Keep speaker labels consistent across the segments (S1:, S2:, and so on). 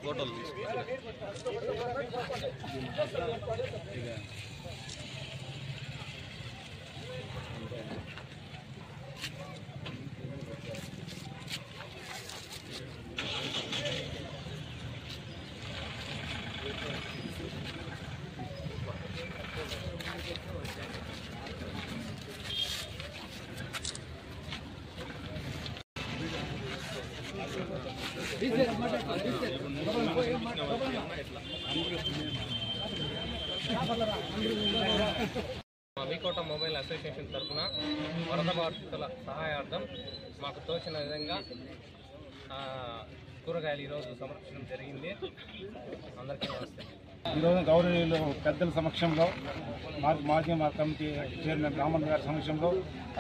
S1: ఫోటోలు
S2: V Kota mobile association తరఫున వరద బాధితుల సహాయార్థం మాకు తోచిన విధంగా కూరగాయలు ఈరోజు సమర్పించడం జరిగింది. అందరికీ నమస్తే.
S3: ఈరోజు గౌరవనీయులు పెద్దల సమక్షంలో మాజీ కమిటీ చైర్మన్ రామన్ గారి సమక్షంలో,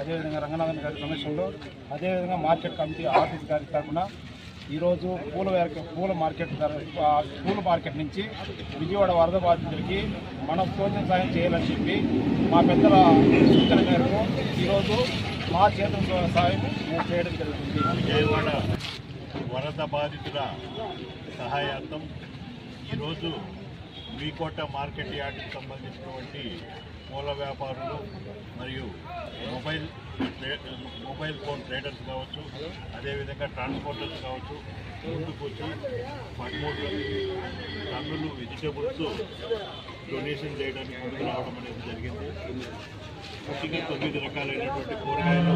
S3: అదేవిధంగా రంగనాథన్ గారి సమక్షంలో, అదేవిధంగా మార్కెట్ కమిటీ ఆఫీస్ గారి తరఫున ఈరోజు పూల మార్కెట్ నుంచి విజయవాడ వరద బాధితులకి మనం తోచిన సాయం చేయాలని చెప్పి మా పెద్దల సూచన మేరకు ఈరోజు మా చేతుల సాయం చేయడం జరుగుతుంది.
S4: విజయవాడ వరద బాధితుల సహాయార్థం ఈరోజు వీకోట మార్కెట్ యార్డ్కి సంబంధించినటువంటి పూల వ్యాపారులు మరియు మొబైల్ ఫోన్ ట్రేడర్స్ కావచ్చు, అదేవిధంగా ట్రాన్స్పోర్టర్స్ కావచ్చు, ముందుకు వచ్చి 13 టన్నులు వెజిటేబుల్స్ డొనేషన్ చేయడానికి ముందుకు రావడం అనేది జరిగింది. ముఖ్యంగా 9 రకాలైనటువంటి కూరగాయలు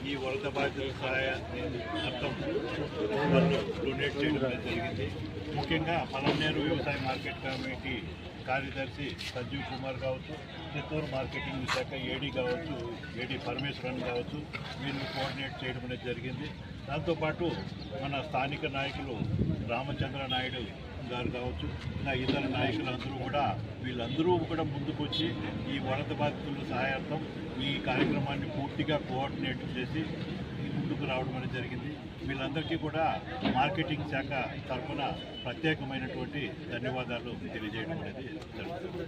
S4: ఈ వరద బాధితుల సహాయార్థం వాళ్ళు డొనేట్ చేయడం అనేది జరిగింది. ముఖ్యంగా పలమనేరు వ్యవసాయ మార్కెట్ కమిటీ కార్యదర్శి సంజీవ్ కుమార్ కావచ్చు, చిత్తూరు మార్కెటింగ్ శాఖ ఏడీ కావచ్చు, ఏడీ పరమేశ్వరన్ కావచ్చు, వీళ్ళు కోఆర్డినేట్ చేయడం అనేది జరిగింది. దాంతోపాటు మన స్థానిక నాయకులు రామచంద్ర నాయుడు గారు కావచ్చు, ఇంకా ఇతర నాయకులందరూ వీళ్ళందరూ కూడా ముందుకొచ్చి ఈ వరద బాధితుల సహాయార్థం ఈ కార్యక్రమాన్ని పూర్తిగా కోఆర్డినేట్ చేసి ముందుకు రావడం అనేది జరిగింది. వీళ్ళందరికీ కూడా మార్కెటింగ్ శాఖ తరఫున ప్రత్యేకమైనటువంటి ధన్యవాదాలు తెలియజేయడం అనేది జరుగుతుంది.